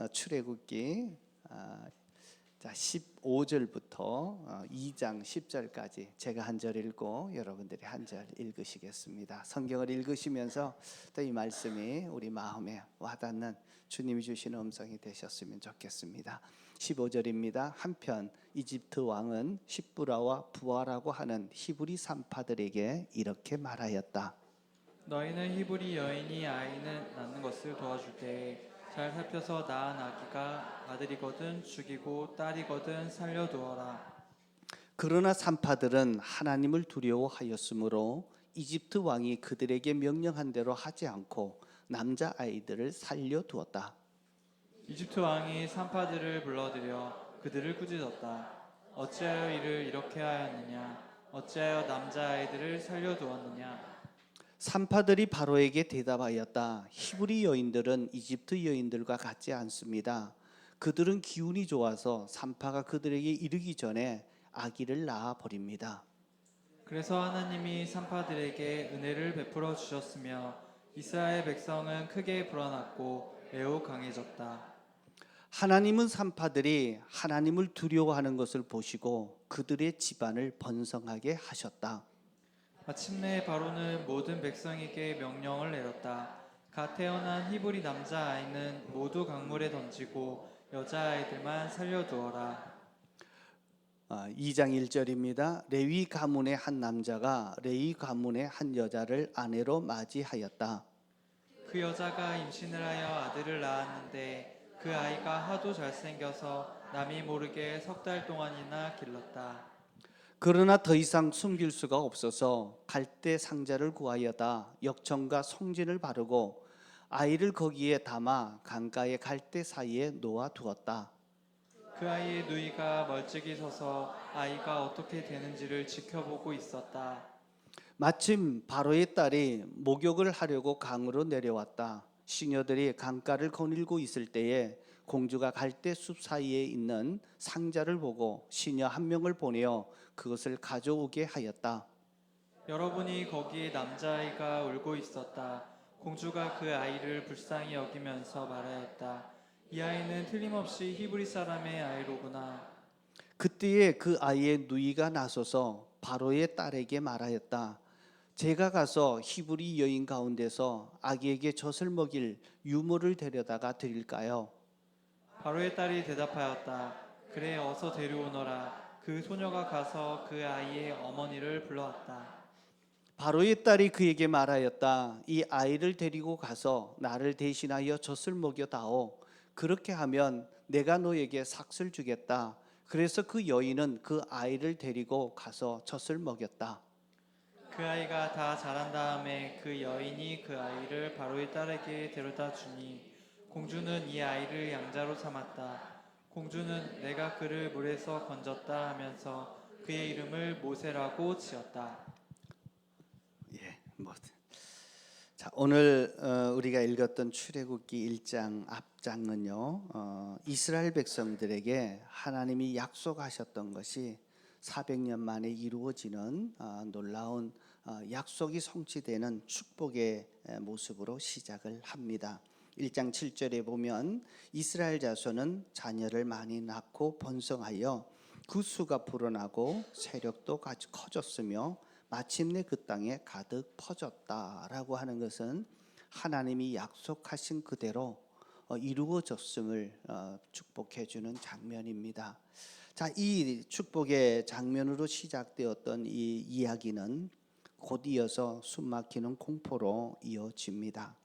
출애굽기 15절부터 2장 10절까지 제가 한 절 읽고 여러분들이 한 절 읽으시겠습니다. 성경을 읽으시면서 또 이 말씀이 우리 마음에 와닿는 주님이 주시는 음성이 되셨으면 좋겠습니다. 15절입니다. 한편 이집트 왕은 십브라와 부아라고 하는 히브리 산파들에게 이렇게 말하였다. 너희는 히브리 여인이 아이는 낳는 것을 도와줄 때에 잘 살펴서 낳은 아기가 아들이거든 죽이고 딸이거든 살려두어라. 그러나 산파들은 하나님을 두려워하였으므로 이집트 왕이 그들에게 명령한 대로 하지 않고 남자 아이들을 살려두었다. 이집트 왕이 산파들을 불러들여 그들을 꾸짖었다. 어찌하여 이를 이렇게 하였느냐? 어찌하여 남자아이들을 살려두었느냐? 산파들이 바로에게 대답하였다. 히브리 여인들은 이집트 여인들과 같지 않습니다. 그들은 기운이 좋아서 산파가 그들에게 이르기 전에 아기를 낳아 버립니다. 그래서 하나님이 산파들에게 은혜를 베풀어 주셨으며 이스라엘 백성은 크게 불어났고 매우 강해졌다. 하나님은 산파들이 하나님을 두려워하는 것을 보시고 그들의 집안을 번성하게 하셨다. 마침내 바로는 모든 백성에게 명령을 내렸다. 갓 태어난 히브리 남자아이는 모두 강물에 던지고 여자아이들만 살려두어라. 2장 1절입니다. 레위 가문의 한 남자가 레위 가문의 한 여자를 아내로 맞이하였다. 그 여자가 임신을 하여 아들을 낳았는데 그 아이가 하도 잘생겨서 남이 모르게 3달 동안이나 길렀다. 그러나 더 이상 숨길 수가 없어서 갈대 상자를 구하여다 역청과 송진을 바르고 아이를 거기에 담아 강가의 갈대 사이에 놓아 두었다. 그 아이의 누이가 멀찍이 서서 아이가 어떻게 되는지를 지켜보고 있었다. 마침 바로의 딸이 목욕을 하려고 강으로 내려왔다. 시녀들이 강가를 거닐고 있을 때에 공주가 갈대 숲 사이에 있는 상자를 보고 시녀 한 명을 보내어 그것을 가져오게 하였다. 여러분이 거기에 남자아이가 울고 있었다. 공주가 그 아이를 불쌍히 여기면서 말하였다. 이 아이는 틀림없이 히브리 사람의 아이로구나. 그때에 그 아이의 누이가 나서서 바로의 딸에게 말하였다. 제가 가서 히브리 여인 가운데서 아기에게 젖을 먹일 유모를 데려다가 드릴까요? 바로의 딸이 대답하였다. 그래, 어서 데려오너라. 그 소녀가 가서 그 아이의 어머니를 불러왔다. 바로의 딸이 그에게 말하였다. 이 아이를 데리고 가서 나를 대신하여 젖을 먹여다오. 그렇게 하면 내가 너에게 삭슬 주겠다. 그래서 그 여인은 그 아이를 데리고 가서 젖을 먹였다. 그 아이가 다 자란 다음에 그 여인이 그 아이를 바로의 딸에게 데려다 주니 공주는 이 아이를 양자로 삼았다. 공주는 내가 그를 물에서 건졌다 하면서 그의 이름을 모세라고 지었다. 자, 오늘 우리가 읽었던 출애굽기 1장 앞장은요, 이스라엘 백성들에게 하나님이 약속하셨던 것이 400년 만에 이루어지는 놀라운 약속이 성취되는 축복의 모습으로 시작을 합니다. 1장 7절에 보면 이스라엘 자손은 자녀를 많이 낳고 번성하여 그 수가 불어나고 세력도 같이 커졌으며 마침내 그 땅에 가득 퍼졌다라고 하는 것은 하나님이 약속하신 그대로 이루어졌음을 축복해 주는 장면입니다. 자, 이 축복의 장면으로 시작되었던 이 이야기는 곧 이어서 숨막히는 공포로 이어집니다.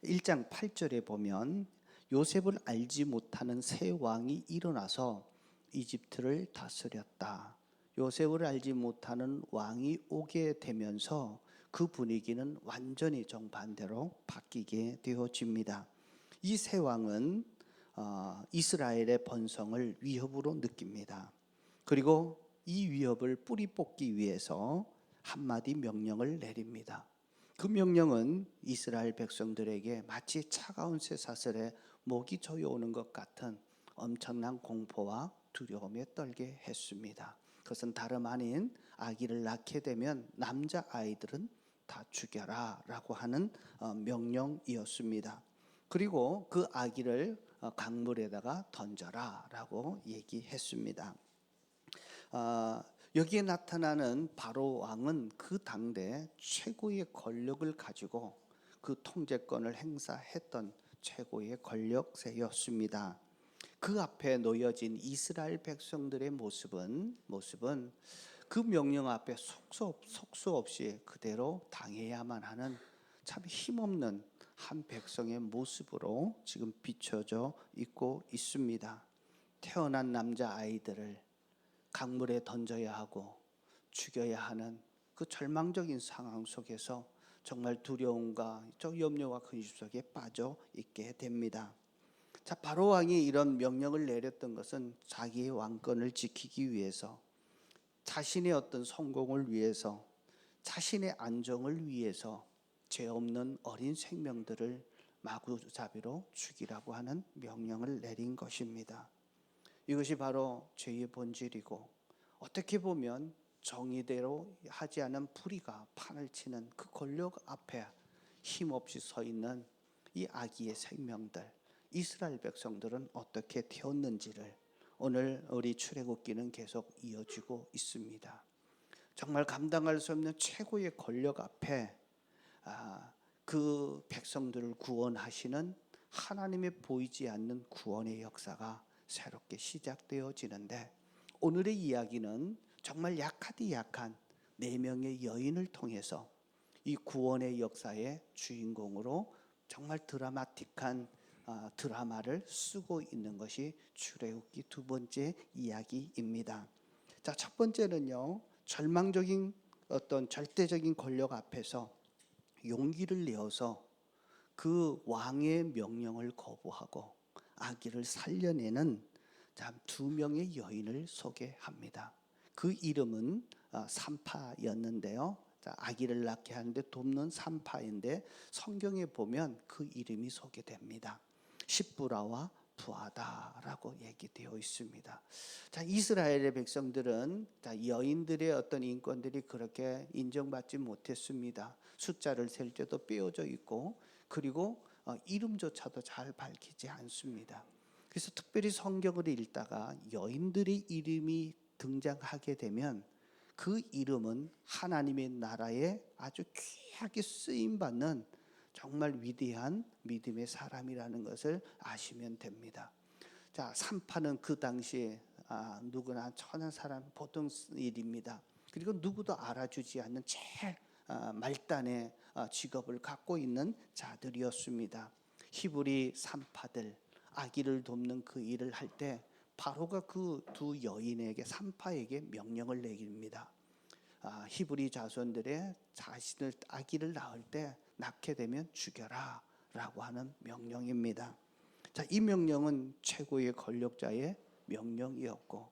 1장 8절에 보면 요셉을 알지 못하는 새 왕이 일어나서 이집트를 다스렸다. 요셉을 알지 못하는 왕이 오게 되면서 그 분위기는 완전히 정반대로 바뀌게 되어집니다. 이 새 왕은 이스라엘의 번성을 위협으로 느낍니다. 그리고 이 위협을 뿌리 뽑기 위해서 한마디 명령을 내립니다. 그 명령은 이스라엘 백성들에게 마치 차가운 쇠사슬에 목이 조여오는 것 같은 엄청난 공포와 두려움에 떨게 했습니다. 그것은 다름 아닌 아기를 낳게 되면 남자 아이들은 다 죽여라 라고 하는 명령이었습니다. 그리고 그 아기를 강물에다가 던져라라고 얘기했습니다. 여기에 나타나는 바로 왕은 그 당대 최고의 권력을 가지고 그 통제권을 행사했던 최고의 권력세였습니다. 그 앞에 놓여진 이스라엘 백성들의 모습은 그 명령 앞에 속수 없이 그대로 당해야만 하는 참 힘없는 한 백성의 모습으로 지금 비춰져 있고 있습니다. 태어난 남자 아이들을 강물에 던져야 하고 죽여야 하는 그 절망적인 상황 속에서 정말 두려움과 염려와 근심 속에 빠져 있게 됩니다. 자, 바로 왕이 이런 명령을 내렸던 것은 자기의 왕권을 지키기 위해서, 자신의 어떤 성공을 위해서, 자신의 안정을 위해서 죄 없는 어린 생명들을 마구잡이로 죽이라고 하는 명령을 내린 것입니다. 이것이 바로 죄의 본질이고, 어떻게 보면 정의대로 하지 않은 불의가 판을 치는 그 권력 앞에 힘없이 서 있는 이 아기의 생명들, 이스라엘 백성들은 어떻게 되었는지를 오늘 우리 출애굽기는 계속 이어지고 있습니다. 정말 감당할 수 없는 최고의 권력 앞에 그 백성들을 구원하시는 하나님의 보이지 않는 구원의 역사가 새롭게 시작되어지는데, 오늘의 이야기는 정말 약하디 약한 4명의 여인을 통해서 이 구원의 역사의 주인공으로 정말 드라마틱한 드라마를 쓰고 있는 것이 출애굽기 2번째 이야기입니다. 자, 첫 번째는요, 절망적인 어떤 절대적인 권력 앞에서 용기를 내어서 그 왕의 명령을 거부하고 아기를 살려내는 2명의 여인을 소개합니다. 그 이름은 산파였는데요. 아기를 낳게 하는데 돕는 산파인데 성경에 보면 그 이름이 소개됩니다. 십부라와 부하다라고 얘기되어 있습니다. 자, 이스라엘의 백성들은 여인들의 어떤 인권들이 그렇게 인정받지 못했습니다. 숫자를 셀 때도 빼어져 있고, 그리고 이름조차도 잘 밝히지 않습니다. 그래서 특별히 성경을 읽다가 여인들의 이름이 등장하게 되면 그 이름은 하나님의 나라에 아주 귀하게 쓰임받는 정말 위대한 믿음의 사람이라는 것을 아시면 됩니다. 자, 산파는 그 당시에 누구나 천한 사람 보통 일입니다. 그리고 누구도 알아주지 않는 제일 말단의 직업을 갖고 있는 자들이었습니다. 히브리 산파들, 아기를 돕는 그 일을 할 때 바로가 그 2 여인에게, 산파에게 명령을 내립니다. 히브리 자손들의 자신을 아기를 낳을 때 낳게 되면 죽여라 라고 하는 명령입니다. 자, 이 명령은 최고의 권력자의 명령이었고,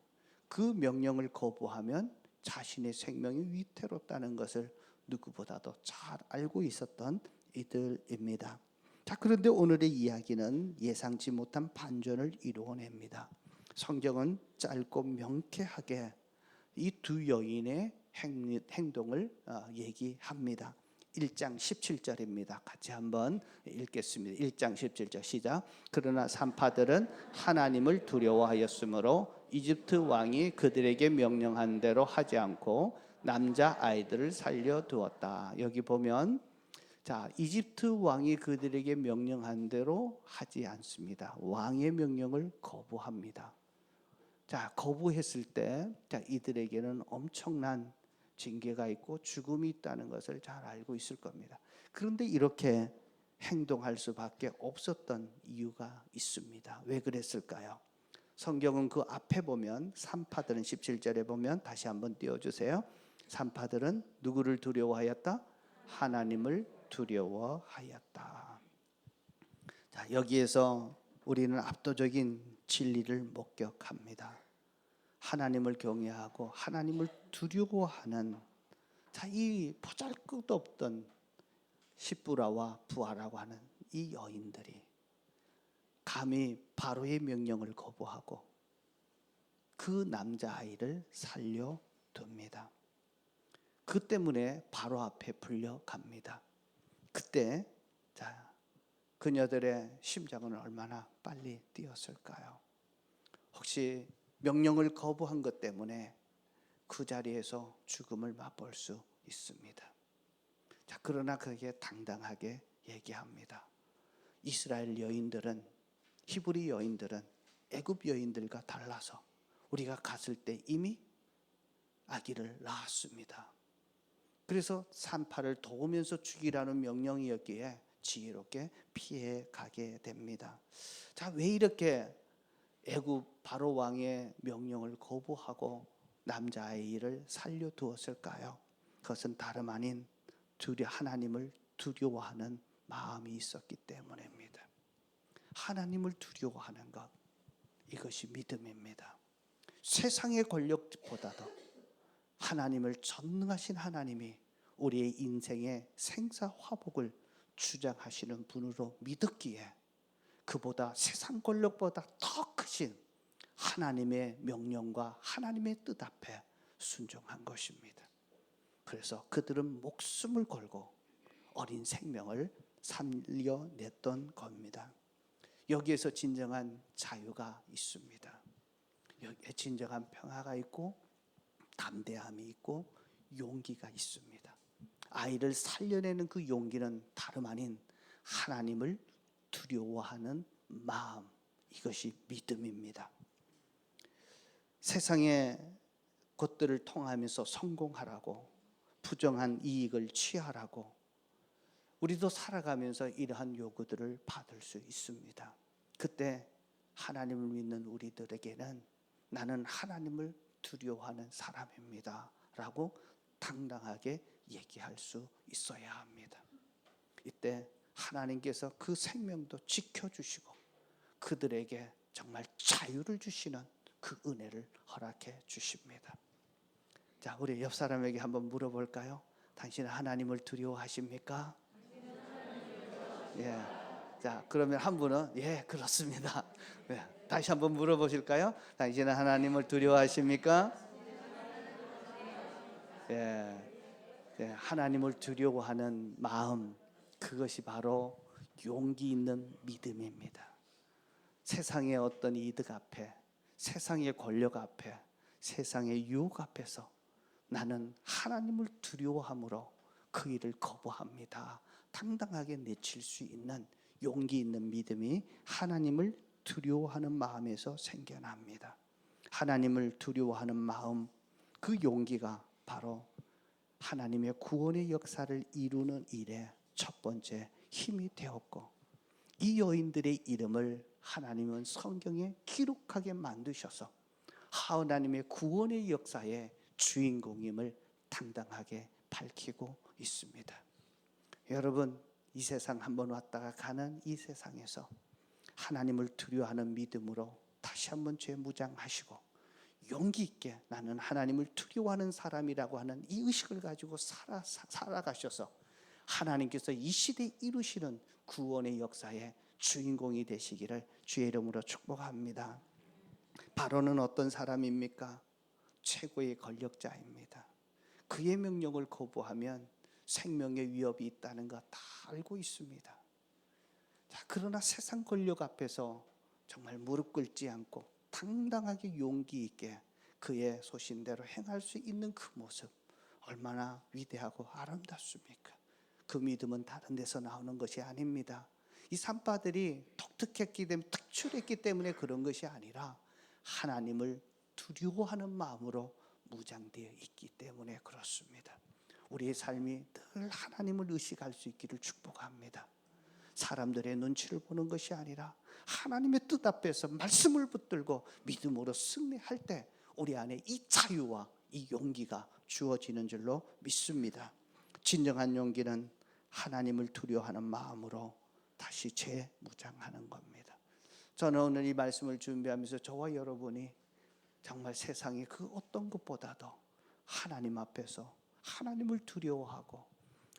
그 명령을 거부하면 자신의 생명이 위태롭다는 것을 누구보다도 잘 알고 있었던 이들입니다. 자, 그런데 오늘의 이야기는 예상치 못한 반전을 이루어냅니다. 성경은 짧고 명쾌하게 이 2 여인의 행동을 얘기합니다. 1장 17절입니다. 같이 한번 읽겠습니다. 1장 17절 시작. 그러나 산파들은 하나님을 두려워하였으므로 이집트 왕이 그들에게 명령한 대로 하지 않고 남자 아이들을 살려두었다. 여기 보면 이집트 왕이 그들에게 명령한 대로 하지 않습니다. 왕의 명령을 거부합니다. 거부했을 때 이들에게는 엄청난 징계가 있고 죽음이 있다는 것을 잘 알고 있을 겁니다. 그런데 이렇게 행동할 수밖에 없었던 이유가 있습니다. 왜 그랬을까요? 성경은 그 앞에 보면 산파들은 17절에 보면 다시 한번 띄워주세요. 산파들은 누구를 두려워하였다? 하나님을 두려워하였다. 자, 여기에서 우리는 압도적인 진리를 목격합니다. 하나님을 경외하고 하나님을 두려워하는 이 보잘것없던 십부라와 부하라고 하는 이 여인들이 감히 바로의 명령을 거부하고 그 남자아이를 살려둡니다. 그 때문에 바로 앞에 불려갑니다. 그때 그녀들의 심장은 얼마나 빨리 뛰었을까요? 혹시 명령을 거부한 것 때문에 그 자리에서 죽음을 맛볼 수 있습니다. 자, 그러나 그게 당당하게 얘기합니다. 이스라엘 여인들은, 히브리 여인들은 애굽 여인들과 달라서 우리가 갔을 때 이미 아기를 낳았습니다. 그래서 산파를 도우면서 죽이라는 명령이었기에 지혜롭게 피해 가게 됩니다. 자, 왜 이렇게 애굽 바로 왕의 명령을 거부하고 남자아이를 살려두었을까요? 그것은 다름 아닌 하나님을 두려워하는 마음이 있었기 때문입니다. 하나님을 두려워하는 것, 이것이 믿음입니다. 세상의 권력보다도 하나님을, 전능하신 하나님이 우리의 인생의 생사화복을 주장하시는 분으로 믿었기에 그보다, 세상 권력보다 더 크신 하나님의 명령과 하나님의 뜻 앞에 순종한 것입니다. 그래서 그들은 목숨을 걸고 어린 생명을 살려냈던 겁니다. 여기에서 진정한 자유가 있습니다. 여기에 진정한 평화가 있고 담대함이 있고 용기가 있습니다. 아이를 살려내는 그 용기는 다름 아닌 하나님을 두려워하는 마음, 이것이 믿음입니다. 세상의 것들을 통하면서 성공하라고, 부정한 이익을 취하라고 우리도 살아가면서 이러한 요구들을 받을 수 있습니다. 그때 하나님을 믿는 우리들에게는 나는 하나님을 두려워하는 사람입니다 라고 당당하게 얘기할 수 있어야 합니다. 이때 하나님께서 그 생명도 지켜주시고 그들에게 정말 자유를 주시는 그 은혜를 허락해 주십니다. 자, 우리 옆 사람에게 한번 물어볼까요? 당신은 하나님을 두려워하십니까? 예. 자, 그러면 한 분은 예, 그렇습니다. 예. 다시 한번 물어보실까요? 당신은 하나님을 두려워하십니까? 예. 예. 하나님을 두려워하는 마음, 그것이 바로 용기 있는 믿음입니다. 세상의 어떤 이득 앞에, 세상의 권력 앞에, 세상의 유혹 앞에서 나는 하나님을 두려워함으로 그 일을 거부합니다. 당당하게 내칠 수 있는 용기 있는 믿음이 하나님을 두려워하는 마음에서 생겨납니다. 하나님을 두려워하는 마음, 그 용기가 바로 하나님의 구원의 역사를 이루는 일에 첫 번째 힘이 되었고, 이 여인들의 이름을 하나님은 성경에 기록하게 만드셔서 하나님의 구원의 역사의 주인공임을 당당하게 밝히고 있습니다. 여러분, 이 세상 한번 왔다가 가는 이 세상에서 하나님을 두려워하는 믿음으로 다시 한번 재무장하시고 용기 있게 나는 하나님을 두려워하는 사람이라고 하는 이 의식을 가지고 살아가셔서 하나님께서 이 시대에 이루시는 구원의 역사의 주인공이 되시기를 주의 이름으로 축복합니다. 바로는 어떤 사람입니까? 최고의 권력자입니다. 그의 명령을 거부하면 생명의 위협이 있다는 것 다 알고 있습니다. 자, 그러나 세상 권력 앞에서 정말 무릎 꿇지 않고 당당하게 용기 있게 그의 소신대로 행할 수 있는 그 모습, 얼마나 위대하고 아름답습니까? 그 믿음은 다른 데서 나오는 것이 아닙니다. 이 산파들이 독특했기 때문에, 특출했기 때문에 그런 것이 아니라 하나님을 두려워하는 마음으로 무장되어 있기 때문에 그렇습니다. 우리의 삶이 늘 하나님을 의식할 수 있기를 축복합니다. 사람들의 눈치를 보는 것이 아니라 하나님의 뜻 앞에서 말씀을 붙들고 믿음으로 승리할 때 우리 안에 이 자유와 이 용기가 주어지는 줄로 믿습니다. 진정한 용기는 하나님을 두려워하는 마음으로 다시 재무장하는 겁니다. 저는 오늘 이 말씀을 준비하면서 저와 여러분이 정말 세상의 그 어떤 것보다도 하나님 앞에서 하나님을 두려워하고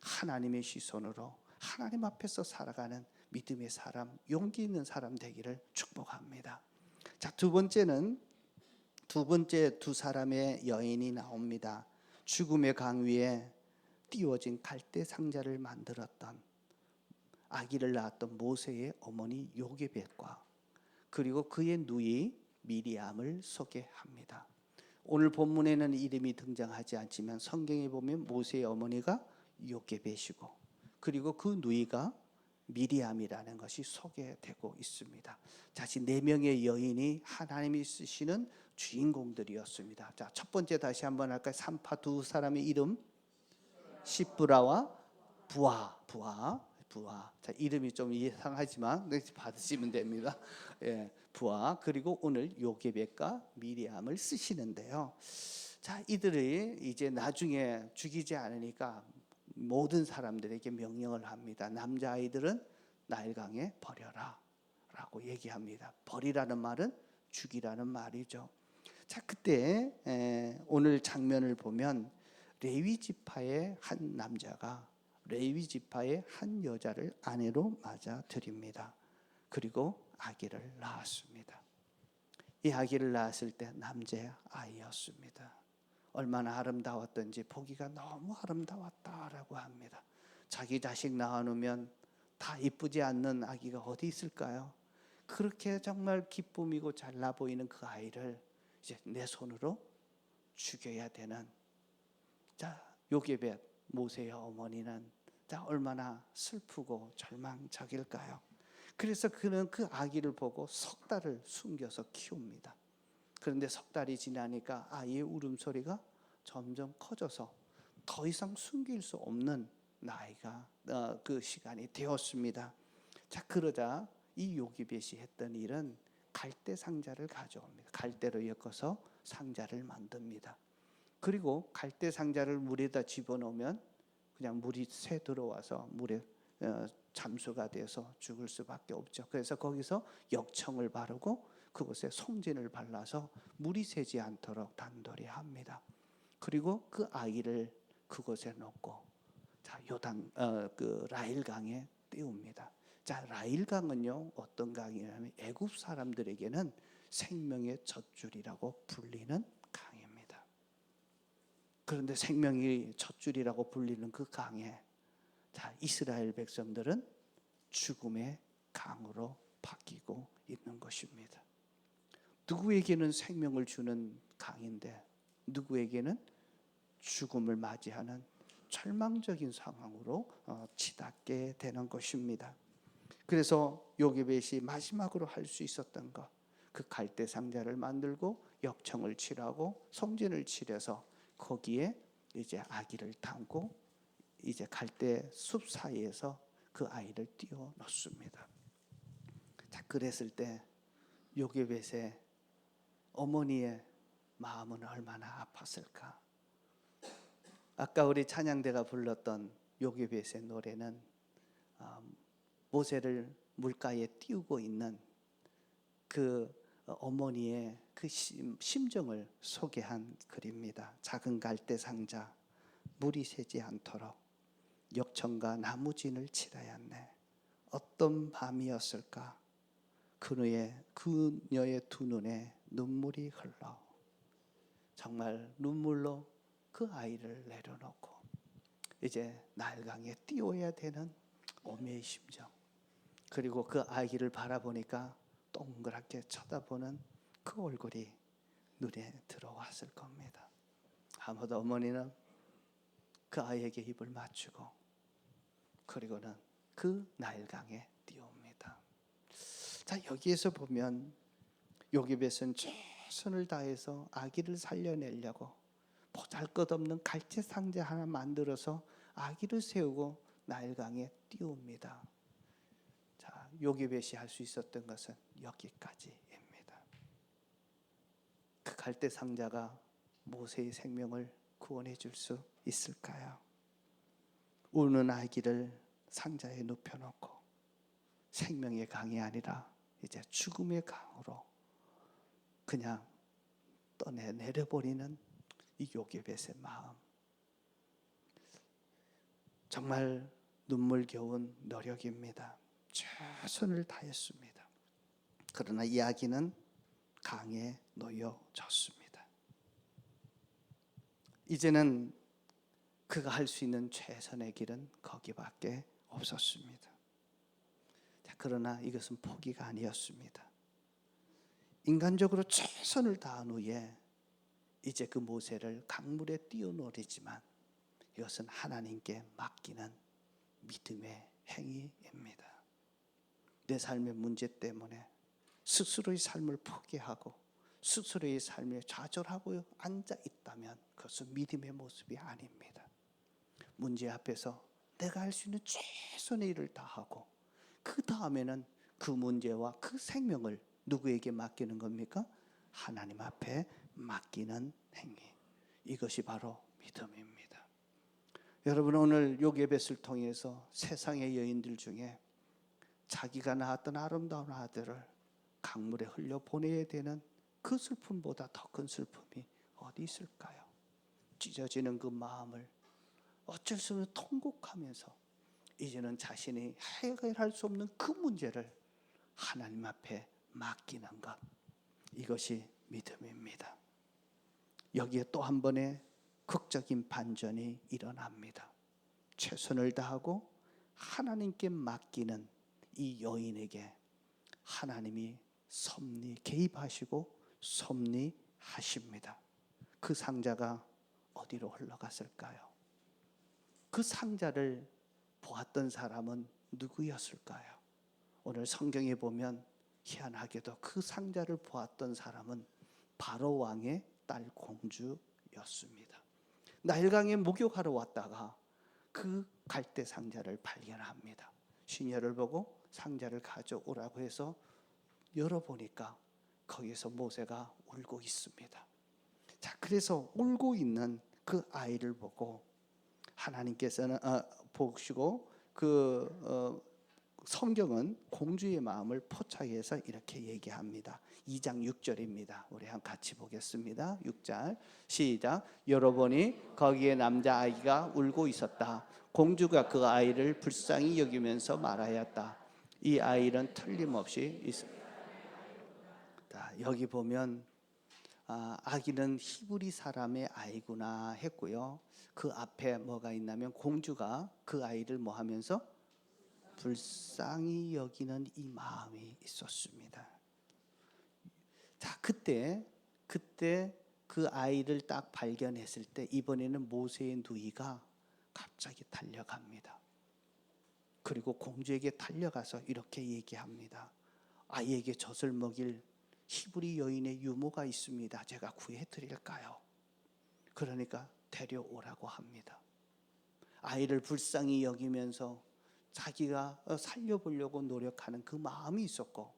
하나님의 시선으로 하나님 앞에서 살아가는 믿음의 사람, 용기 있는 사람 되기를 축복합니다. 자, 두 번째 두 사람의 여인이 나옵니다. 죽음의 강 위에 띄워진 갈대 상자를 만들었던 아기를 낳았던 모세의 어머니 요게벳과 그리고 그의 누이 미리암을 소개합니다. 오늘 본문에는 이름이 등장하지 않지만 성경에 보면 모세의 어머니가 요게벳이고 그리고 그 누이가 미리암이라는 것이 소개되고 있습니다. 자신 4명의 여인이 하나님이 쓰시는 주인공들이었습니다. 자, 첫 번째 다시 한번 할까요? 산파 두 사람의 이름 시브라와 부아. 자, 이름이 좀 이상하지만 받으시면 됩니다. 예, 부아 그리고 오늘 요게벳과 미리암을 쓰시는데요. 자, 이들이 이제 나중에 죽이지 않으니까 모든 사람들에게 명령을 합니다. 남자아이들은 나일강에 버려라 라고 얘기합니다. 버리라는 말은 죽이라는 말이죠. 자, 그때 오늘 장면을 보면 레위 지파의 한 남자가 레위 지파의 한 여자를 아내로 맞아 들입니다. 그리고 아기를 낳았습니다. 이 아기를 낳았을 때 남자아이였습니다. 얼마나 아름다웠던지 보기가 너무 아름다웠다라고 합니다. 자기 자식 낳아놓으면 다 이쁘지 않는 아기가 어디 있을까요? 그렇게 정말 기쁨이고 잘나 보이는 그 아이를 이제 내 손으로 죽여야 되는 자, 요게벳 모세의 어머니는 자, 얼마나 슬프고 절망적일까요? 그래서 그는 그 아기를 보고 석 달을 숨겨서 키웁니다. 그런데 석 달이 지나니까 아이의 울음소리가 점점 커져서 더 이상 숨길 수 없는 나이가 그 시간이 되었습니다. 자, 그러자 이 요기벳이 했던 일은 갈대 상자를 가져옵니다. 갈대로 엮어서 상자를 만듭니다. 그리고 갈대 상자를 물에다 집어넣으면 그냥 물이 새 들어와서 물에 잠수가 돼서 죽을 수밖에 없죠. 그래서 거기서 역청을 바르고 그곳에 송진을 발라서 물이 새지 않도록 단돌이 합니다. 그리고 그 아이를 그곳에 놓고 자, 요단 그 라일강에 띄웁니다. 자, 라일강은요 어떤 강이냐면 애굽 사람들에게는 생명의 젖줄이라고 불리는 강입니다. 그런데 생명이 젖줄이라고 불리는 그 강에 자, 이스라엘 백성들은 죽음의 강으로 바뀌고 있는 것입니다. 누구에게는 생명을 주는 강인데 누구에게는 죽음을 맞이하는 절망적인 상황으로 치닫게 되는 것입니다. 그래서 요게벳이 마지막으로 할 수 있었던 것, 그 갈대 상자를 만들고 역청을 칠하고 송진을 칠해서 거기에 이제 아기를 담고 이제 갈대 숲 사이에서 그 아이를 띄워 놓습니다. 자, 그랬을 때 요게벳의 어머니의 마음은 얼마나 아팠을까? 아까 우리 찬양대가 불렀던 요게벳의 노래는 모세를 물가에 띄우고 있는 그 어머니의 그 심정을 소개한 글입니다. 작은 갈대 상자, 물이 새지 않도록 역청과 나무진을 칠하였네. 어떤 밤이었을까? 그녀의 두 눈에 눈물이 흘러 정말 눈물로 그 아이를 내려놓고 이제 나일강에 띄워야 되는 어미의 심정, 그리고 그 아이를 바라보니까 동그랗게 쳐다보는 그 얼굴이 눈에 들어왔을 겁니다. 아무도 어머니는 그 아이에게 입을 맞추고 그리고는 그 나일강에 띄웁니다. 자, 여기에서 보면 요게벳은 최선을 다해서 아기를 살려내려고 보잘것없는 갈대 상자 하나 만들어서 아기를 세우고 나일강에 띄웁니다. 자, 요게벳이 할 수 있었던 것은 여기까지입니다. 그 갈대 상자가 모세의 생명을 구원해 줄 수 있을까요? 우는 아기를 상자에 눕혀놓고 생명의 강이 아니라 이제 죽음의 강으로 그냥 내려버리는 이 요게벳의 마음, 정말 눈물겨운 노력입니다. 최선을 다했습니다. 그러나 이 아기는 강에 놓여졌습니다. 이제는 그가 할 수 있는 최선의 길은 거기밖에 없었습니다. 그러나 이것은 포기가 아니었습니다. 인간적으로 최선을 다한 후에 이제 그 모세를 강물에 띄워놓으지만 이것은 하나님께 맡기는 믿음의 행위입니다. 내 삶의 문제 때문에 스스로의 삶을 포기하고 스스로의 삶에 좌절하고 앉아 있다면 그것은 믿음의 모습이 아닙니다. 문제 앞에서 내가 할 수 있는 최선의 일을 다하고 그 다음에는 그 문제와 그 생명을 누구에게 맡기는 겁니까? 하나님 앞에 맡기는 행위. 이것이 바로 믿음입니다. 여러분, 오늘 요게벳을 통해서 세상의 여인들 중에 자기가 낳았던 아름다운 아들을 강물에 흘려 보내야 되는 그 슬픔보다 더 큰 슬픔이 어디 있을까요? 찢어지는 그 마음을 어쩔 수 없는 통곡하면서 이제는 자신이 해결할 수 없는 그 문제를 하나님 앞에 맡기는 것, 이것이 믿음입니다. 여기에 또 한 번의 극적인 반전이 일어납니다. 최선을 다하고 하나님께 맡기는 이 여인에게 하나님이 섭리 개입하시고 섭리하십니다. 그 상자가 어디로 흘러갔을까요? 그 상자를 보았던 사람은 누구였을까요? 오늘 성경에 보면 희한하게도 그 상자를 보았던 사람은 바로 왕의 딸 공주였습니다. 나일강에 목욕하러 왔다가 그 갈대 상자를 발견합니다. 시녀를 보고 상자를 가져오라고 해서 열어보니까 거기서 모세가 울고 있습니다. 자, 그래서 울고 있는 그 아이를 보고 하나님께서는 보시고 성경은 공주의 마음을 포착해서 이렇게 얘기합니다. 2장 6절입니다. 우리 같이 보겠습니다. 6절 시작. 열어보니 거기에 남자아이가 울고 있었다. 공주가 그 아이를 불쌍히 여기면서 말하였다. 이 아이는 틀림없이 여기 보면 아기는 히브리 사람의 아이구나 했고요. 그 앞에 뭐가 있냐면 공주가 그 아이를 뭐 하면서 불쌍히 여기는 이 마음이 있었습니다. 자, 그때 그 아이를 딱 발견했을 때 이번에는 모세의 누이가 갑자기 달려갑니다. 그리고 공주에게 달려가서 이렇게 얘기합니다. 아이에게 젖을 먹일 히브리 여인의 유모가 있습니다. 제가 구해드릴까요? 그러니까 데려오라고 합니다. 아이를 불쌍히 여기면서 자기가 살려보려고 노력하는 그 마음이 있었고,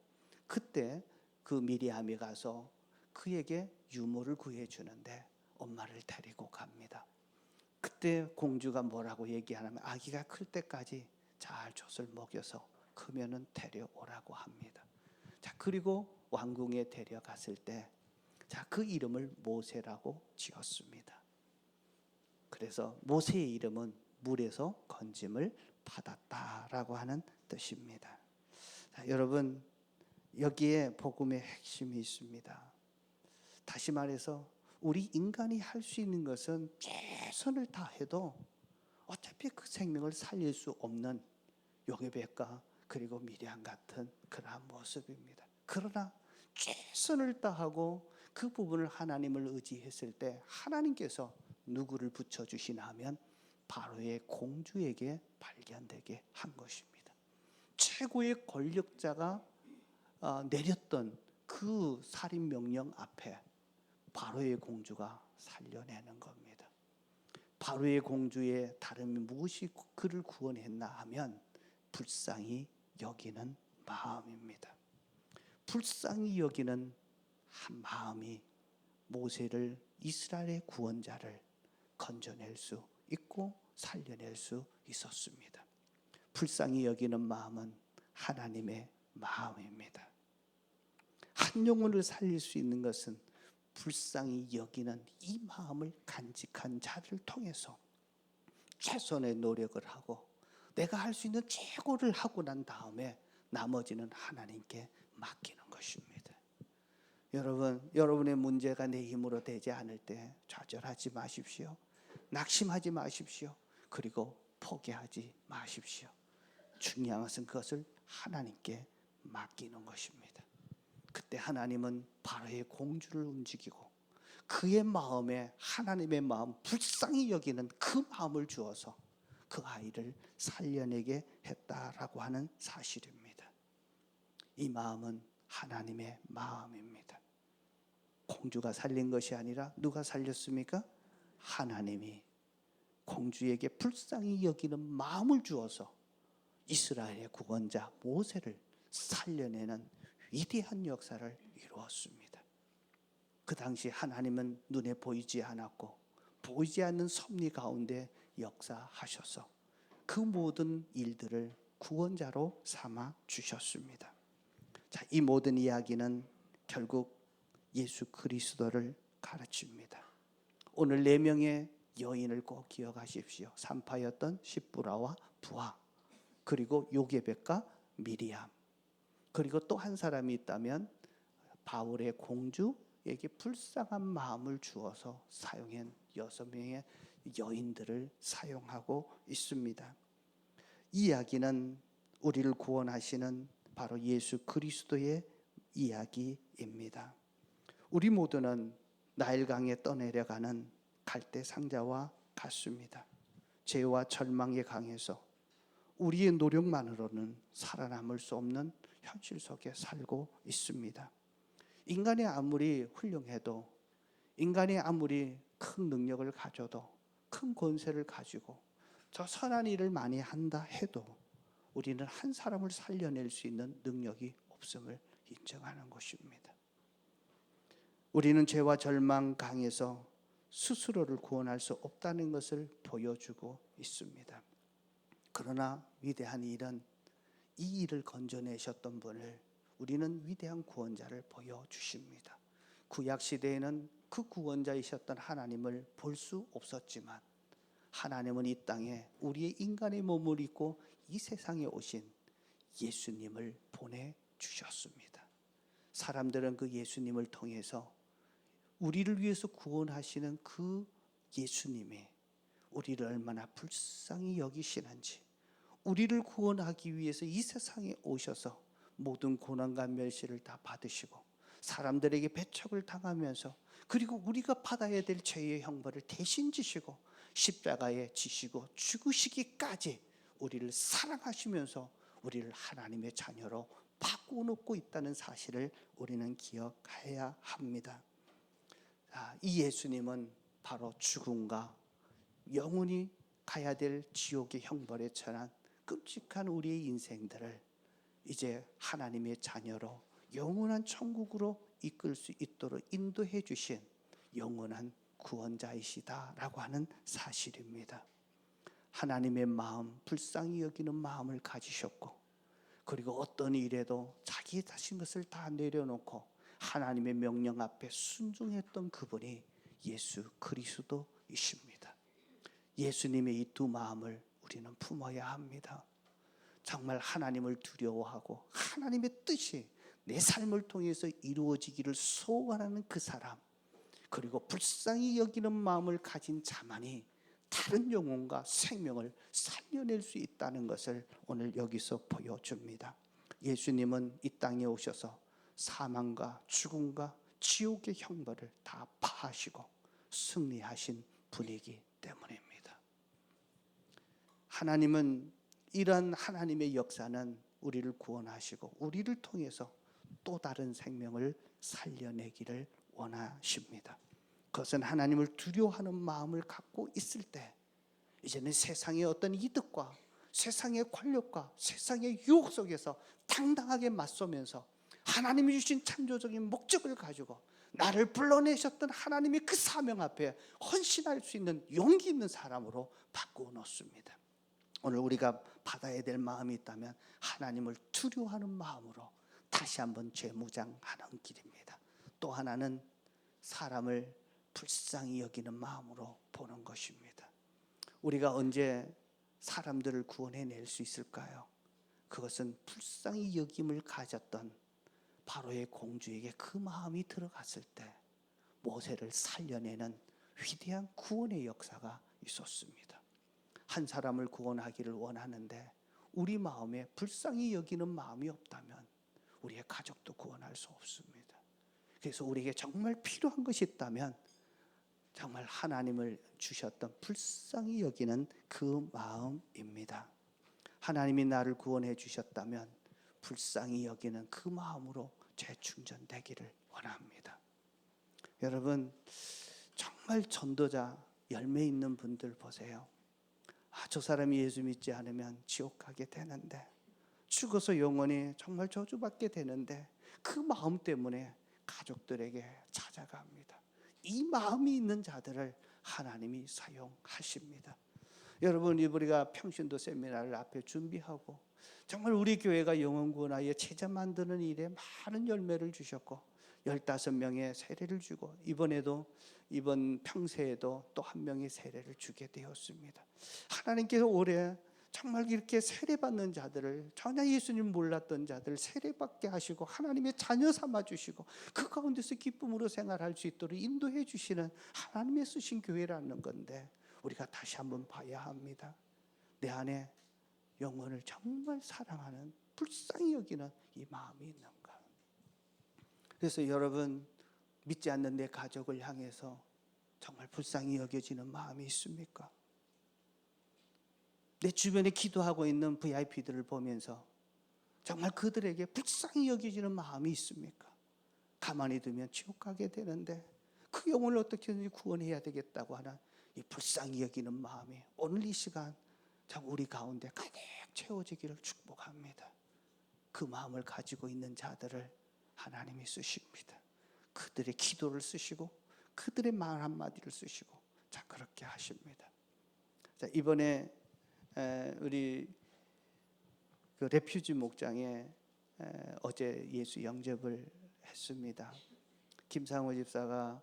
그때 그 미리암이 가서 그에게 유모를 구해주는데 엄마를 데리고 갑니다. 그때 공주가 뭐라고 얘기하냐면 아기가 클 때까지 잘 젖을 먹여서 크면은 데려오라고 합니다. 자, 그리고 왕궁에 데려갔을 때, 자, 그 이름을 모세라고 지었습니다. 그래서 모세의 이름은 물에서 건짐을 받았다라고 하는 뜻입니다. 자, 여러분, 여기에 복음의 핵심이 있습니다. 다시 말해서 우리 인간이 할 수 있는 것은 최선을 다해도 어차피 그 생명을 살릴 수 없는 요게벳과 그리고 미리암 같은 그러한 모습입니다. 그러나 최선을 다하고 그 부분을 하나님을 의지했을 때 하나님께서 누구를 붙여주시나 하면 바로의 공주에게 발견되게 한 것입니다. 최고의 권력자가 내렸던 그 살인 명령 앞에 바로의 공주가 살려내는 겁니다. 바로의 공주의 다름이 무엇이 그를 구원했나 하면 불쌍히 여기는 마음입니다. 불쌍히 여기는 한 마음이 모세를, 이스라엘의 구원자를 건져낼 수 있고 살려낼 수 있었습니다. 불쌍히 여기는 마음은 하나님의 마음입니다. 한 영혼을 살릴 수 있는 것은 불쌍히 여기는 이 마음을 간직한 자를 통해서 최선의 노력을 하고 내가 할 수 있는 최고를 하고 난 다음에 나머지는 하나님께 맡기는 것입니다. 여러분, 여러분의 문제가 내 힘으로 되지 않을 때 좌절하지 마십시오. 낙심하지 마십시오. 그리고 포기하지 마십시오. 중요한 것은 그것을 하나님께 맡기는 것입니다. 그때 하나님은 바로의 공주를 움직이고 그의 마음에 하나님의 마음, 불쌍히 여기는 그 마음을 주어서 그 아이를 살려내게 했다라고 하는 사실입니다. 이 마음은 하나님의 마음입니다. 공주가 살린 것이 아니라 누가 살렸습니까? 하나님이 공주에게 불쌍히 여기는 마음을 주어서 이스라엘의 구원자 모세를 살려내는 위대한 역사를 이루었습니다. 그 당시 하나님은 눈에 보이지 않았고 보이지 않는 섭리 가운데 역사하셔서 그 모든 일들을 구원자로 삼아 주셨습니다. 자, 이 모든 이야기는 결국 예수 그리스도를 가르칩니다. 오늘 4명의 여인을 꼭 기억하십시오. 산파였던 십부라와 부하, 그리고 요게벳과 미리암, 그리고 또 한 사람이 있다면 바울의 공주에게 불쌍한 마음을 주어서 사용한 6명의 여인들을 사용하고 있습니다. 이 이야기는 우리를 구원하시는 바로 예수 그리스도의 이야기입니다. 우리 모두는 나일강에 떠내려가는 갈대 상자와 같습니다. 죄와 절망의 강에서 우리의 노력만으로는 살아남을 수 없는 현실 속에 살고 있습니다. 인간이 아무리 훌륭해도, 인간이 아무리 큰 능력을 가져도, 큰 권세를 가지고 저 선한 일을 많이 한다 해도 우리는 한 사람을 살려낼 수 있는 능력이 없음을 인정하는 것입니다. 우리는 죄와 절망 강에서 스스로를 구원할 수 없다는 것을 보여주고 있습니다. 그러나 위대한 일은 이 일을 건져내셨던 분을 우리는 위대한 구원자를 보여주십니다. 구약 시대에는 그 구원자이셨던 하나님을 볼 수 없었지만 하나님은 이 땅에 우리의 인간의 몸을 입고 이 세상에 오신 예수님을 보내주셨습니다. 사람들은 그 예수님을 통해서 우리를 위해서 구원하시는 그 예수님이 우리를 얼마나 불쌍히 여기시는지, 우리를 구원하기 위해서 이 세상에 오셔서 모든 고난과 멸시를 다 받으시고 사람들에게 배척을 당하면서, 그리고 우리가 받아야 될 죄의 형벌을 대신 지시고 십자가에 지시고 죽으시기까지 우리를 사랑하시면서 우리를 하나님의 자녀로 바꾸놓고 있다는 사실을 우리는 기억해야 합니다. 이 예수님은 바로 죽음과 영원히 가야 될 지옥의 형벌에 처한 끔찍한 우리의 인생들을 이제 하나님의 자녀로 영원한 천국으로 이끌 수 있도록 인도해 주신 영원한 구원자이시다라고 하는 사실입니다. 하나님의 마음, 불쌍히 여기는 마음을 가지셨고, 그리고 어떤 일에도 자기 자신 것을 다 내려놓고 하나님의 명령 앞에 순종했던 그분이 예수 그리스도이십니다. 예수님의 이 두 마음을 우리는 품어야 합니다. 정말 하나님을 두려워하고 하나님의 뜻이 내 삶을 통해서 이루어지기를 소원하는 그 사람, 그리고 불쌍히 여기는 마음을 가진 자만이 다른 영혼과 생명을 살려낼 수 있다는 것을 오늘 여기서 보여줍니다. 예수님은 이 땅에 오셔서 사망과 죽음과 지옥의 형벌을 다 파하시고 승리하신 분이기 때문입니다. 하나님은 이러한 하나님의 역사는 우리를 구원하시고 우리를 통해서 또 다른 생명을 살려내기를 원하십니다. 그것은 하나님을 두려워하는 마음을 갖고 있을 때 이제는 세상의 어떤 이득과 세상의 권력과 세상의 유혹 속에서 당당하게 맞서면서 하나님이 주신 창조적인 목적을 가지고 나를 불러내셨던 하나님의 그 사명 앞에 헌신할 수 있는 용기 있는 사람으로 바꾸어 놓습니다. 오늘 우리가 받아야 될 마음이 있다면 하나님을 두려워하는 마음으로 다시 한번 재무장하는 길입니다. 또 하나는 사람을 불쌍히 여기는 마음으로 보는 것입니다. 우리가 언제 사람들을 구원해낼 수 있을까요? 그것은 불쌍히 여김을 가졌던 바로의 공주에게 그 마음이 들어갔을 때 모세를 살려내는 위대한 구원의 역사가 있었습니다. 한 사람을 구원하기를 원하는데 우리 마음에 불쌍히 여기는 마음이 없다면 우리의 가족도 구원할 수 없습니다. 그래서 우리에게 정말 필요한 것이 있다면 정말 하나님을 주셨던 불쌍히 여기는 그 마음입니다. 하나님이 나를 구원해 주셨다면 불쌍히 여기는 그 마음으로 재충전되기를 원합니다. 여러분, 정말 전도자 열매 있는 분들 보세요. 저 사람이 예수 믿지 않으면 지옥 가게 되는데, 죽어서 영원히 정말 저주받게 되는데, 그 마음 때문에 가족들에게 찾아갑니다. 이 마음이 있는 자들을 하나님이 사용하십니다. 여러분, 우리가 평신도 세미나를 앞에 준비하고 정말 우리 교회가 영혼구원하여 체자 만드는 일에 많은 열매를 주셨고 15명의 세례를 주고 이번 평세에도 또 한 명의 세례를 주게 되었습니다. 하나님께서 올해 정말 이렇게 세례받는 자들을, 전혀 예수님 몰랐던 자들 세례받게 하시고 하나님의 자녀 삼아주시고 그 가운데서 기쁨으로 생활할 수 있도록 인도해 주시는 하나님의 쓰신 교회라는 건데, 우리가 다시 한번 봐야 합니다. 내 안에 영혼을 정말 사랑하는, 불쌍히 여기는 이 마음이 있는가. 그래서 여러분, 믿지 않는 내 가족을 향해서 정말 불쌍히 여겨지는 마음이 있습니까? 내 주변에 기도하고 있는 VIP들을 보면서 정말 그들에게 불쌍히 여겨지는 마음이 있습니까? 가만히 두면 지옥 가게 되는데 그 영혼을 어떻게든지 구원해야 되겠다고 하는 이 불쌍히 여기는 마음이 오늘 이 시간 참 우리 가운데 가득 채워지기를 축복합니다. 그 마음을 가지고 있는 자들을 하나님이 쓰십니다. 그들의 기도를 쓰시고 그들의 말 한마디를 쓰시고 자, 그렇게 하십니다. 자, 이번에 우리 그 레퓨지 목장에 어제 예수 영접을 했습니다. 김상호 집사가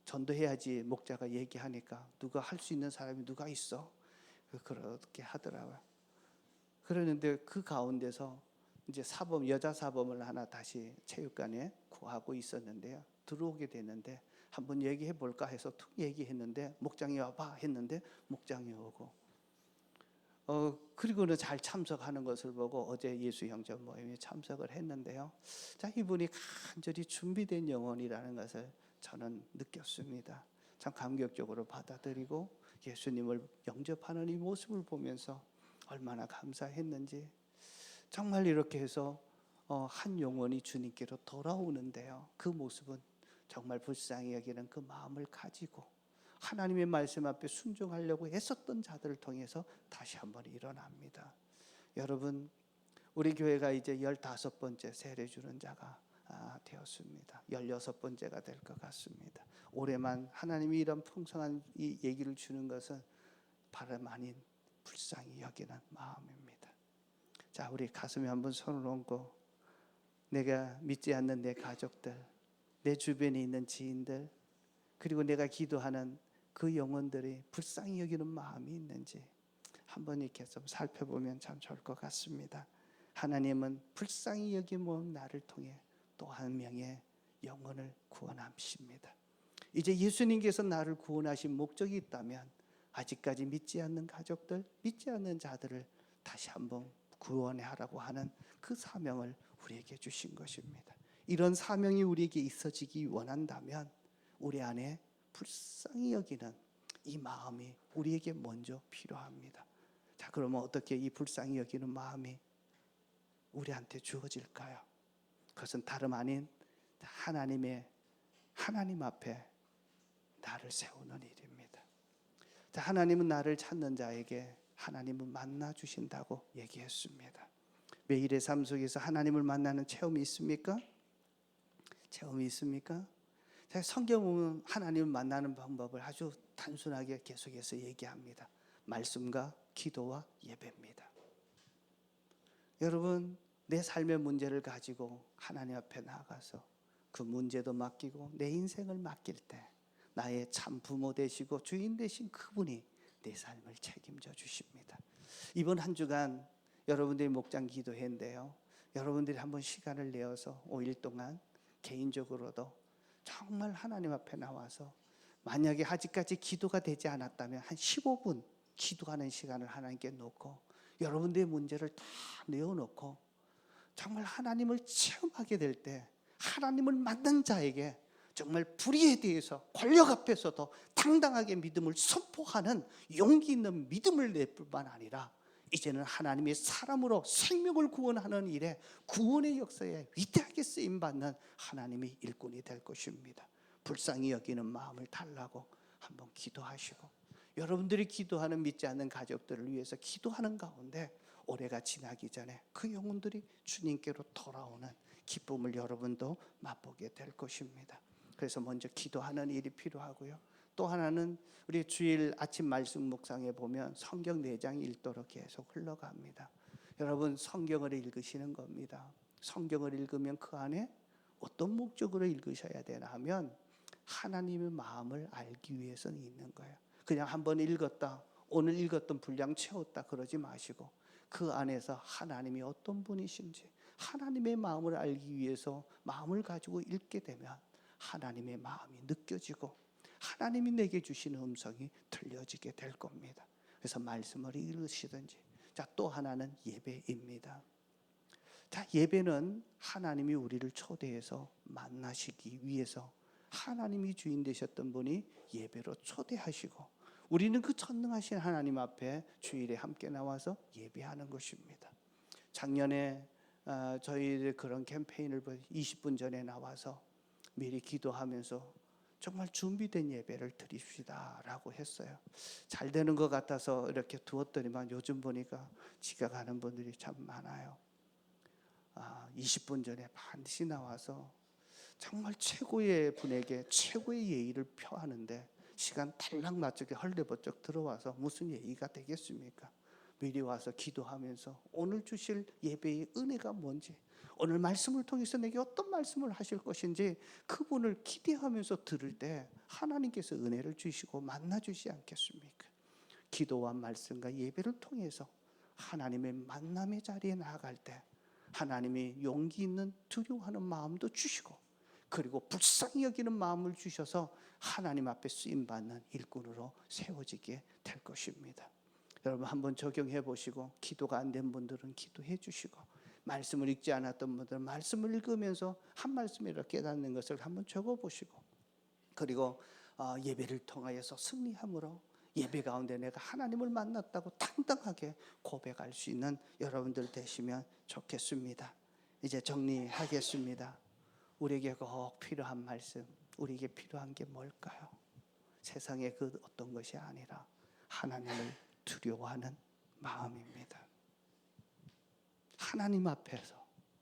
전도해야지 목자가 얘기하니까 누가 할 수 있는 사람이 누가 있어? 그렇게 하더라고요. 그러는데 그 가운데서 이제 사범, 여자 사범을 하나 다시 체육관에 구하고 있었는데요. 들어오게 되는데 한번 얘기해 볼까 해서 툭 얘기했는데 목장이 와봐 했는데 목장이 오고 그리고는 잘 참석하는 것을 보고 어제 예수 영접 모임에 참석을 했는데요. 자, 이분이 간절히 준비된 영혼이라는 것을 저는 느꼈습니다. 참 감격적으로 받아들이고 예수님을 영접하는 이 모습을 보면서 얼마나 감사했는지. 정말 이렇게 해서 한 영혼이 주님께로 돌아오는데요. 그 모습은 정말 불쌍히 여기는 그 마음을 가지고 하나님의 말씀 앞에 순종하려고 애썼던 자들을 통해서 다시 한번 일어납니다. 여러분, 우리 교회가 이제 15번째 세례 주는 자가 되었습니다. 16번째가 될 것 같습니다. 올해만 하나님이 이런 풍성한 이 얘기를 주는 것은 바람 아닌 불쌍히 여기는 마음입니다. 자, 우리 가슴에 한번 손을 얹고 내가 믿지 않는 내 가족들, 내 주변에 있는 지인들, 그리고 내가 기도하는 그 영혼들이 불쌍히 여기는 마음이 있는지 한번 이렇게 좀 살펴보면 참 좋을 것 같습니다. 하나님은 불쌍히 여기면 나를 통해 또 한 명의 영혼을 구원하십니다. 이제 예수님께서 나를 구원하신 목적이 있다면 아직까지 믿지 않는 가족들, 믿지 않는 자들을 다시 한번 구원하라고 하는 그 사명을 우리에게 주신 것입니다. 이런 사명이 우리에게 있어지기 원한다면 우리 안에 불쌍히 여기는 이 마음이 우리에게 먼저 필요합니다. 자, 그러면 어떻게 이 불쌍히 여기는 마음이 우리한테 주어질까요? 그것은 다름 아닌 하나님 앞에 나를 세우는 일입니다. 자, 하나님은 나를 찾는 자에게 하나님은 만나 주신다고 얘기했습니다. 매일의 삶 속에서 하나님을 만나는 체험이 있습니까? 체험이 있습니까? 성경 보면 하나님을 만나는 방법을 아주 단순하게 계속해서 얘기합니다. 말씀과 기도와 예배입니다. 여러분, 내 삶의 문제를 가지고 하나님 앞에 나가서 그 문제도 맡기고 내 인생을 맡길 때 나의 참 부모 되시고 주인 되신 그분이 내 삶을 책임져 주십니다. 이번 한 주간 여러분들이 목장 기도회인데요. 여러분들이 한번 시간을 내어서 5일 동안 개인적으로도 정말 하나님 앞에 나와서 만약에 아직까지 기도가 되지 않았다면 한 15분 기도하는 시간을 하나님께 놓고 여러분들의 문제를 다 내어놓고 정말 하나님을 체험하게 될 때 하나님을 만난 자에게 정말 불의에 대해서 권력 앞에서도 당당하게 믿음을 선포하는 용기 있는 믿음을 낼 뿐만 아니라 이제는 하나님의 사람으로 생명을 구원하는 일에 구원의 역사에 위대하게 쓰임받는 하나님의 일꾼이 될 것입니다. 불쌍히 여기는 마음을 달라고 한번 기도하시고, 여러분들이 기도하는 믿지 않는 가족들을 위해서 기도하는 가운데 올해가 지나기 전에 그 영혼들이 주님께로 돌아오는 기쁨을 여러분도 맛보게 될 것입니다. 그래서 먼저 기도하는 일이 필요하고요. 또 하나는 우리 주일 아침 말씀 묵상에 보면 성경 4장 1도로 계속 흘러갑니다. 여러분, 성경을 읽으시는 겁니다. 성경을 읽으면 그 안에 어떤 목적으로 읽으셔야 되나 하면 하나님의 마음을 알기 위해서는 있는 거예요. 그냥 한번 읽었다, 오늘 읽었던 분량 채웠다 그러지 마시고 그 안에서 하나님이 어떤 분이신지 하나님의 마음을 알기 위해서 마음을 가지고 읽게 되면 하나님의 마음이 느껴지고 하나님이 내게 주시는 음성이 들려지게 될 겁니다. 그래서 말씀을 읽으시든지. 자, 또 하나는 예배입니다. 자, 예배는 하나님이 우리를 초대해서 만나시기 위해서 하나님이 주인 되셨던 분이 예배로 초대하시고 우리는 그 전능하신 하나님 앞에 주일에 함께 나와서 예배하는 것입니다. 작년에 저희 그런 캠페인을 20분 전에 나와서 미리 기도하면서 정말 준비된 예배를 드립시다라고 했어요. 잘 되는 것 같아서 이렇게 두었더니만 요즘 보니까 지각하는 분들이 참 많아요. 20분 전에 반드시 나와서 정말 최고의 분에게 최고의 예의를 표하는데 시간 달랑 맞추게 헐레벌떡 들어와서 무슨 예의가 되겠습니까? 미리 와서 기도하면서 오늘 주실 예배의 은혜가 뭔지, 오늘 말씀을 통해서 내게 어떤 말씀을 하실 것인지 그분을 기대하면서 들을 때 하나님께서 은혜를 주시고 만나주시지 않겠습니까? 기도와 말씀과 예배를 통해서 하나님의 만남의 자리에 나아갈 때 하나님이 용기 있는 두려워하는 마음도 주시고 그리고 불쌍히 여기는 마음을 주셔서 하나님 앞에 쓰임받는 일꾼으로 세워지게 될 것입니다. 여러분 한번 적용해 보시고 기도가 안 된 분들은 기도해 주시고 말씀을 읽지 않았던 분들은 말씀을 읽으면서 한 말씀이라도 깨닫는 것을 한번 적어보시고 그리고 예배를 통하여서 승리함으로 예배 가운데 내가 하나님을 만났다고 당당하게 고백할 수 있는 여러분들 되시면 좋겠습니다. 이제 정리하겠습니다. 우리에게 꼭 필요한 말씀, 우리에게 필요한 게 뭘까요? 세상의 그 어떤 것이 아니라 하나님을 두려워하는 마음입니다. 하나님 앞에서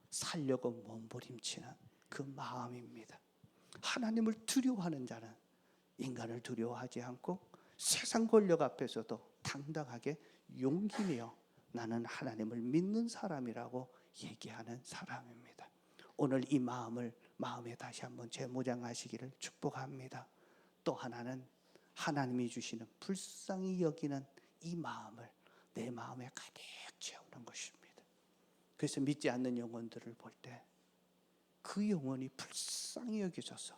살려고 몸부림치는 그 마음입니다. 하나님을 두려워하는 자는 인간을 두려워하지 않고 세상 권력 앞에서도 당당하게 용기 내어 나는 하나님을 믿는 사람이라고 얘기하는 사람입니다. 오늘 이 마음을 마음에 다시 한번 재무장하시기를 축복합니다. 또 하나는 하나님이 주시는 불쌍히 여기는 이 마음을 내 마음에 가득 채우는 것입니다. 그래서 믿지 않는 영혼들을 볼 때 그 영혼이 불쌍히 여겨져서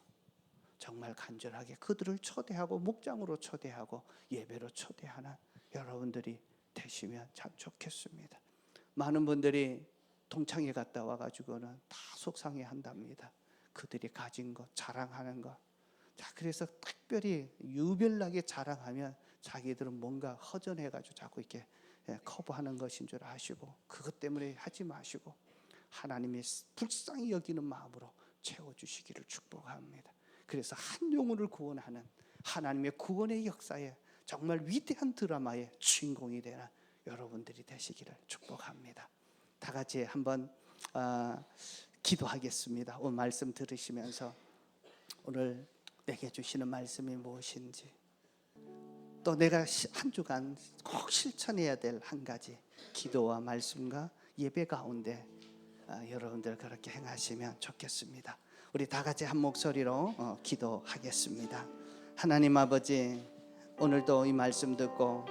정말 간절하게 그들을 초대하고 목장으로 초대하고 예배로 초대하는 여러분들이 되시면 참 좋겠습니다. 많은 분들이 동창회 갔다 와가지고는 다 속상해 한답니다. 그들이 가진 것, 자랑하는 것. 자, 그래서 특별히 유별나게 자랑하면 자기들은 뭔가 허전해가지고 자꾸 이렇게 커버하는 것인 줄 아시고 그것 때문에 하지 마시고 하나님의 불쌍히 여기는 마음으로 채워주시기를 축복합니다. 그래서 한 영혼을 구원하는 하나님의 구원의 역사에 정말 위대한 드라마의 주인공이 되는 여러분들이 되시기를 축복합니다. 다 같이 한번 기도하겠습니다. 오늘 말씀 들으시면서 오늘 내게 주시는 말씀이 무엇인지 또 내가 한 주간 꼭 실천해야 될 한 가지 기도와 말씀과 예배 가운데 여러분들 그렇게 행하시면 좋겠습니다. 우리 다 같이 한 목소리로 기도하겠습니다. 하나님 아버지, 오늘도 이 말씀 듣고